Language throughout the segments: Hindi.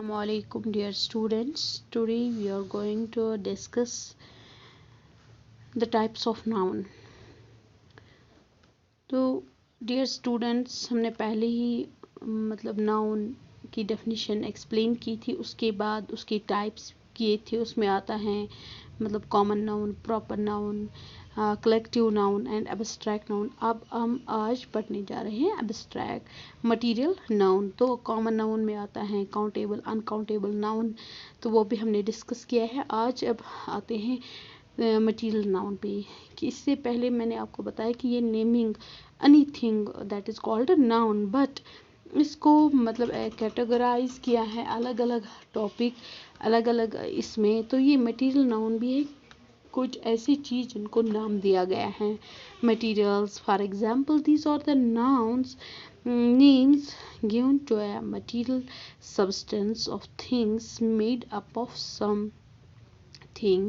Assalamualaikum dear students. Today we are going to discuss the types of noun. तो dear students, हमने पहले ही noun की definition explain की थी, उसके बाद उसके types किए थे. उसमें आता है common noun, proper noun, collective noun and abstract noun. अब हम आज पढ़ने जा रहे हैं एब्स्ट्रैक्ट मटेरियल नाउन. तो कॉमन नाउन में आता है काउंटेबल, अनकाउंटेबल नाउन, तो वो भी हमने डिस्कस किया है. आज अब आते हैं मटेरियल नाउन पे. कि इससे पहले मैंने आपको बताया कि ये naming anything that is called a noun, but इसको कैटेगराइज किया है अलग अलग टॉपिक, अलग अलग इसमें. तो ये मटेरियल नाउन भी है, कुछ ऐसी चीज़ जिनको नाम दिया गया है. Materials, for example, these are the nouns names given to a material substance of things made up of something: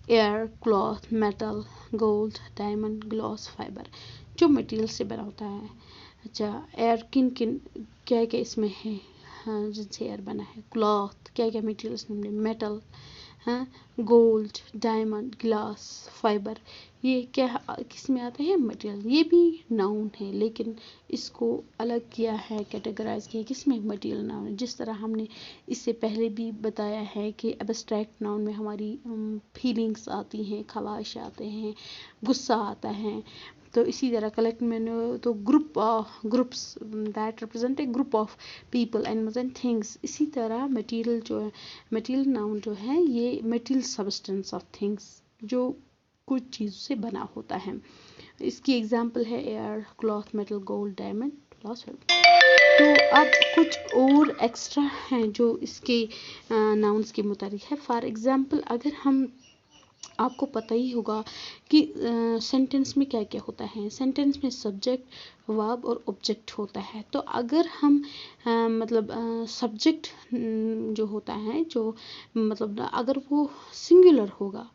air, cloth, metal, gold, diamond, glass, fiber. जो मटेरियल से बना होता है. अच्छा, एयर किन किन क्या क्या इसमें है, हाँ, जिनसे एयर बना है. क्लॉथ, क्या क्या मटेरियल्स हमने, मेटल, हाँ, गोल्ड, डायमंड, ग्लास, फाइबर, ये क्या किस में आते हैं, मटेरियल. ये भी नाउन है, लेकिन इसको अलग किया है, कैटेगराइज किया किस में, मटेरियल नाउन है. जिस तरह हमने इससे पहले भी बताया है कि एब्स्ट्रैक्ट नाउन में हमारी फीलिंग्स आती हैं, ख्वाहिश आते हैं, गुस्सा आता है. तो इसी तरह कलेक्ट में तो groups that represent a group of people, animals and things. इसी तरह मटेरियल जो है, मटेरियल नाउन जो है, ये मटेरियल सब्सटेंस ऑफ थिंग्स, जो कुछ चीज़ों से बना होता है. इसकी एग्जांपल है air, cloth, metal, gold, diamond, glass. तो अब कुछ और एक्स्ट्रा हैं जो इसके नाउन्स के मुताबिक है. फॉर एग्जांपल, अगर हम, आपको पता ही होगा कि सेंटेंस में क्या क्या होता है. सेंटेंस में सब्जेक्ट, वर्ब और ऑब्जेक्ट होता है. तो अगर हम सब्जेक्ट जो होता है, जो अगर वो सिंगुलर होगा,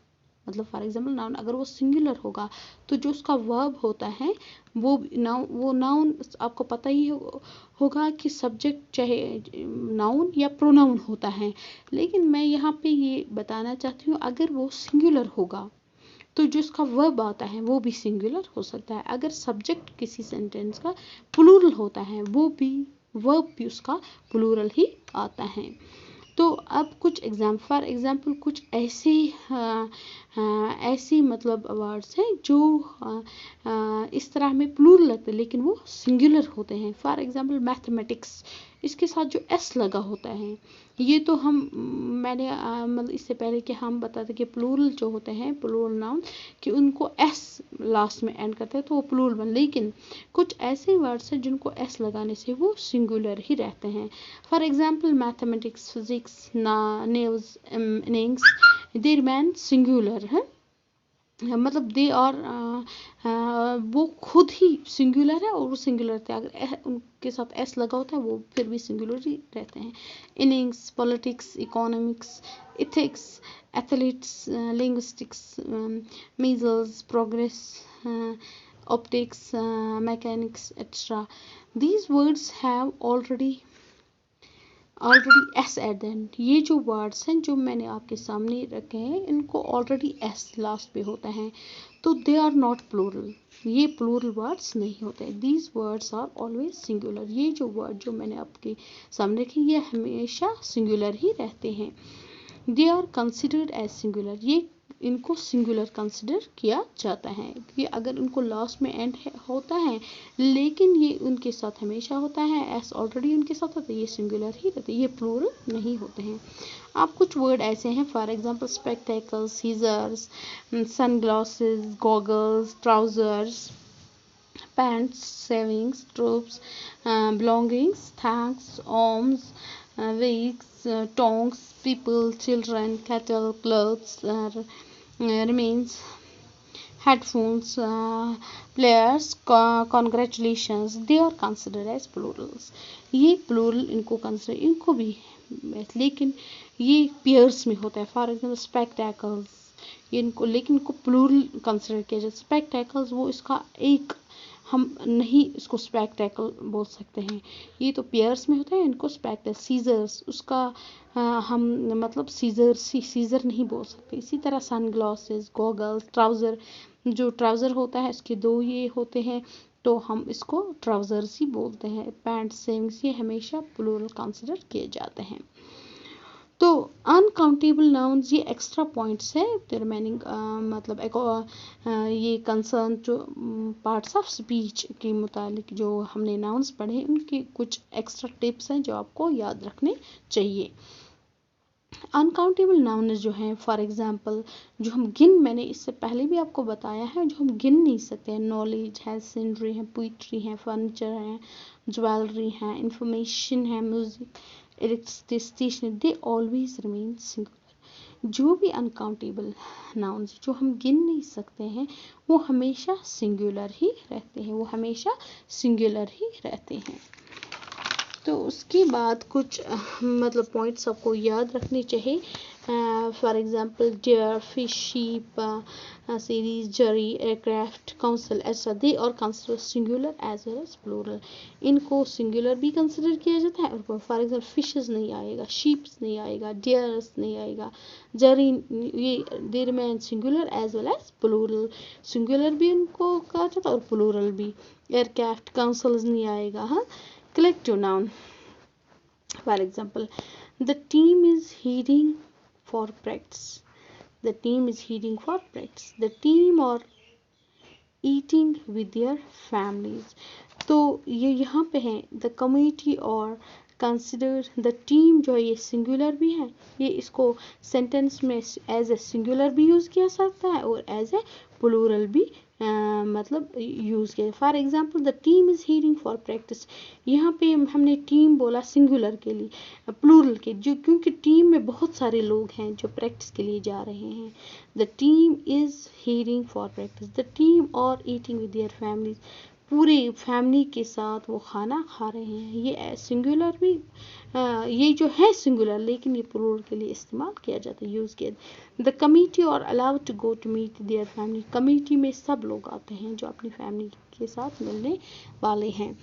फॉर एग्जांपल नाउन अगर वो सिंगुलर होगा, तो जो उसका वर्ब होता है वो नाउन आपको पता ही होगा कि सब्जेक्ट चाहे नाउन या प्रोनाउन होता है. लेकिन मैं यहाँ पे ये बताना चाहती हूँ, अगर वो सिंगुलर होगा तो जो उसका वर्ब आता है वो भी सिंगुलर हो सकता है. अगर सब्जेक्ट किसी सेंटेंस का प्लूरल होता है, वो भी वर्ब भी उसका प्लूरल ही आता है. तो अब कुछ एग्जाम्पल, फॉर एग्जाम्पल कुछ ऐसे ऐसी वर्ड्स हैं जो इस तरह हमें प्लूरल लगते हैं, लेकिन वो सिंगुलर होते हैं. फॉर एग्जाम्पल मैथमेटिक्स, इसके साथ जो एस लगा होता है, ये तो मैंने इससे पहले कि हम बताते कि प्लूरल जो होते हैं, प्लूरल नाउन, कि उनको एस लास्ट में एंड करते हैं तो वो प्लूरल बन. लेकिन कुछ ऐसे वर्ड्स हैं जिनको एस लगाने से वो सिंगुलर ही रहते हैं. For example mathematics, physics, news, innings, they remain singular है. दे और वो खुद ही सिंगुलर है और वो सिंगुलर थे. अगर उनके साथ एस लगा होता है वो फिर भी सिंगुलर ही रहते हैं. Innings, politics, economics, ethics, athletes, linguistics, measles, progress, optics, mechanics, etcetera. These words have already S at the end. ये जो वर्ड्स हैं जो मैंने आपके सामने रखे हैं, इनको ऑलरेडी एस लास्ट पे होता है, तो दे आर नॉट प्लूरल. ये प्लूरल वर्ड्स नहीं होते. These words are always singular. ये जो वर्ड जो मैंने आपके सामने रखे, ये हमेशा सिंगुलर ही रहते हैं. They are considered as singular. ये इनको सिंगुलर कंसिडर किया जाता है कि अगर उनको लास्ट में एंड होता है, लेकिन ये उनके साथ हमेशा होता है, एस ऑलरेडी उनके साथ होता है, ये सिंगुलर ही रहते हैं, ये प्लूरल नहीं होते हैं. आप कुछ वर्ड ऐसे हैं, for example spectacles, scissors, sunglasses, goggles, trousers, pants, savings, troops, belongings, thanks, arms, wigs, tongs, people, children, cattle, clothes, remains, headphones, players, congratulations. They are considered as plurals. ये plural इनको consider, इनको भी, लेकिन ये पेयर्स में होता है. फॉर एग्जाम्पल स्पेक्टेकल्स, ये इनको, लेकिन इनको प्लूरल कंसिडर किया जाए. स्पेक्टेकल्स वो इसका एक हम नहीं इसको स्पेक्टेकल बोल सकते हैं। ये तो पेयर्स में होता है, इनको स्पेक्टेकल। सीजर्स, उसका हम मतलब सीजर नहीं बोल सकते। इसी तरह सन ग्लासेस, गॉगल्स, ट्राउज़र, जो ट्राउज़र होता है इसके दो ये होते हैं तो हम इसको ट्राउज़र्स ही बोलते हैं। पैंट, सेविंग्स ये हमेशा प्लूरल कंसिडर किए जाते हैं। तो अनकाउंटेबल नाउन्स ये एक्स्ट्रा पॉइंट्स है रिमेनिंग मतलब ये कंसर्न जो पार्ट्स ऑफ स्पीच के मुतालिक जो हमने नाउन्स पढ़े उनके कुछ एक्स्ट्रा टिप्स हैं जो आपको याद रखने चाहिए। अनकाउंटेबल नाउन जो हैं फॉर एग्जांपल जो हम मैंने इससे पहले भी आपको बताया है, जो हम गिन नहीं सकते हैं। नॉलेज है, सीनरी है, पोइट्री है, फर्नीचर है, ज्वेलरी है, इंफॉर्मेशन है, music, electricity, stationery, they always remain singular. जो भी अनकाउंटेबल नाउन्स जो हम गिन नहीं सकते हैं वो हमेशा सिंगुलर ही रहते हैं, वो हमेशा सिंगुलर ही रहते हैं। तो उसके बाद कुछ मतलब पॉइंट्स आपको याद रखने चाहिए। For example deer, fish, sheep, series, jury, aircraft, council etcetera, they are consider singular as well as plural. इनको सिंगुलर भी कंसिडर किया जाता है और फॉर एग्जांपल फिशेस नहीं आएगा, शीप्स नहीं आएगा, डियर्स नहीं आएगा, जरी, ये they remain singular as well as plural. Singular भी इनको कहा जाता है और प्लूरल भी। एयरक्राफ्ट, काउंसिल्स नहीं आएगा। हाँ, collective noun, for example, the team is heading for practice, the team is heading for practice, the team are eating with their families। तो ये यहाँ पे है the committee और कंसिडर द टीम जो है ये सिंगुलर भी है, ये इसको सेंटेंस में एज ए सिंगुलर भी यूज़ किया सकता है और एज ए प्लूरल भी मतलब यूज़ किया। For example the team is heading for practice, यहाँ पे हमने टीम बोला सिंगुलर के लिए, प्लूरल के जो क्योंकि टीम में बहुत सारे लोग हैं जो प्रैक्टिस के लिए जा रहे हैं। The team is heading for practice, the team और ईटिंग विद देयर फैमिलीज, पूरे फैमिली के साथ वो खाना खा रहे हैं। ये सिंगुलर भी ये जो है सिंगुलर लेकिन ये प्लूरल के लिए इस्तेमाल किया जाता है, यूज़ किया। The committee are allowed to go to meet their family, committee में सब लोग आते हैं जो अपनी फैमिली के साथ मिलने वाले हैं।